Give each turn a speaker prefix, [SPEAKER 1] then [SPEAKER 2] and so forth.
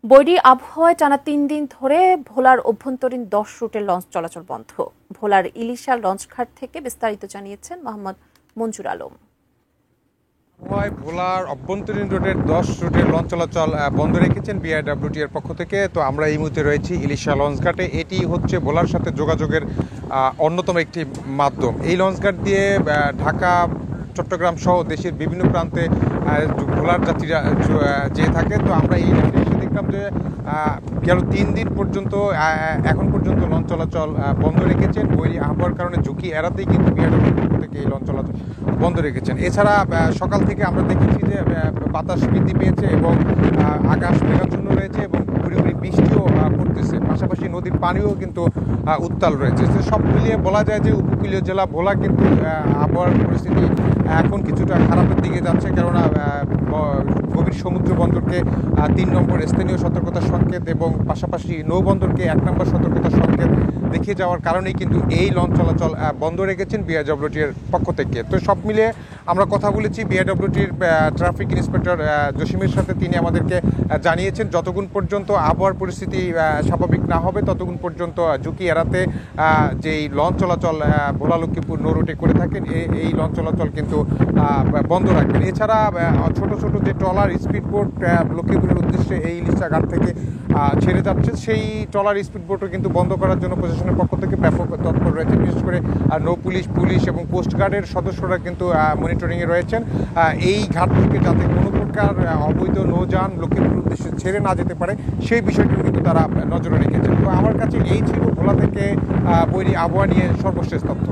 [SPEAKER 1] বৈরী আবহাওয়ায় টানা ৩ দিন ধরে ভোলার অভ্যন্তরীণ ১০ রুটের লঞ্চ চলাচল বন্ধ। ভোলার ইলিশা লঞ্চঘাট থেকে বিস্তারিত জানিয়েছেন মোহাম্মদ মঞ্জুর আলম।
[SPEAKER 2] ভোলার অভ্যন্তরীণ রুটের ১০ রুটের লঞ্চ চলাচল বন্ধ রেখেছেন বিআইডব্লিউটি এর পক্ষ থেকে। তো আমরা এই মুহূর্তে রয়েছি ইলিশা লঞ্চঘাটে। এটি হচ্ছে ভোলার সাথে যোগাযোগের অন্যতম একটি মাধ্যম। এই লঞ্চঘাট দিয়ে ঢাকা, চট্টগ্রাম সহ দেশের বিভিন্ন প্রান্তে ভোলার যাত্রীরা যেয়ে থাকে। তো আমরা এই এসে দেখলাম যে গেল ৩ দিন পর্যন্ত এখন পর্যন্ত লঞ্চ চলাচল বন্ধ রেখেছেন। বৈরী আবহাওয়ার কারণে ঝুঁকি এড়াতেই কিন্তু বিআইডব্লিউটির পক্ষ থেকে এই লঞ্চ চলাচল বন্ধ রেখেছেন। এছাড়া সকাল থেকে আমরা দেখেছি যে বাতাস বৃদ্ধি পেয়েছে এবং আকাশ মেঘাচ্ছন্ন রয়েছে এবং ঘুরি ঘুরি বৃষ্টিও পড়তেছে। পাশাপাশি নদীর পানিও কিন্তু উত্তাল রয়েছে। সব মিলিয়ে বলা যায় যে উপকূলীয় জেলা ভোলা কিন্তু আবহাওয়ার পরিস্থিতি এখন কিছুটা খারাপের দিকে যাচ্ছে, কেননা গভীর সমুদ্র বন্দরকে ৩ নম্বর স্থানীয় সতর্কতার সংকেত এবং পাশাপাশি নৌবন্দরকে ১ নম্বর সতর্কতার সংকেত দেখিয়ে যাওয়ার কারণেই কিন্তু এই লঞ্চ চলাচল বন্ধ রেখেছেন বিআইডব্লিউটির পক্ষ থেকে। তো সব মিলিয়ে আমরা কথা বলেছি বিআইডব্লিউটির ট্রাফিক ইন্সপেক্টর জসিমের সাথে। তিনি আমাদেরকে জানিয়েছেন যতক্ষণ পর্যন্ত আবহাওয়ার পরিস্থিতি স্বাভাবিক না হবে ততক্ষণ পর্যন্ত ঝুঁকি এড়াতে যেই লঞ্চ চলাচল ভোলা লক্ষ্মীপুর নৌ রুটে করে থাকেন এই লঞ্চ চলাচল কিন্তু বন্ধ রাখবেন। এছাড়া ছোট ছোট যে ট্রলার স্পিড বোট লক্ষ্মীপুরের উদ্দেশ্যে এই ইলিশা ঘাট থেকে ছেড়ে যাচ্ছে, সেই ট্রলার স্পিড বোটও কিন্তু বন্ধ করার জন্য প্রশাসনের পক্ষ থেকে ব্যাপক তৎপর রয়েছে। বিশেষ করে নৌ পুলিশ এবং কোস্টগার্ডের সদস্যরা কিন্তু মনিটরিংয়ে রয়েছেন এই ঘাট থেকে যাতে কোনো প্রকার অবৈধ নৌযান লক্ষ্মীপুর উদ্দেশ্যে ছেড়ে না যেতে পারে সেই বিষয়টি কিন্তু তারা নজরে রেখেছেন। তো আমার কাছে এই ছিল ভোলা থেকে বৈরী আবহাওয়া নিয়ে সর্বশেষ তথ্য।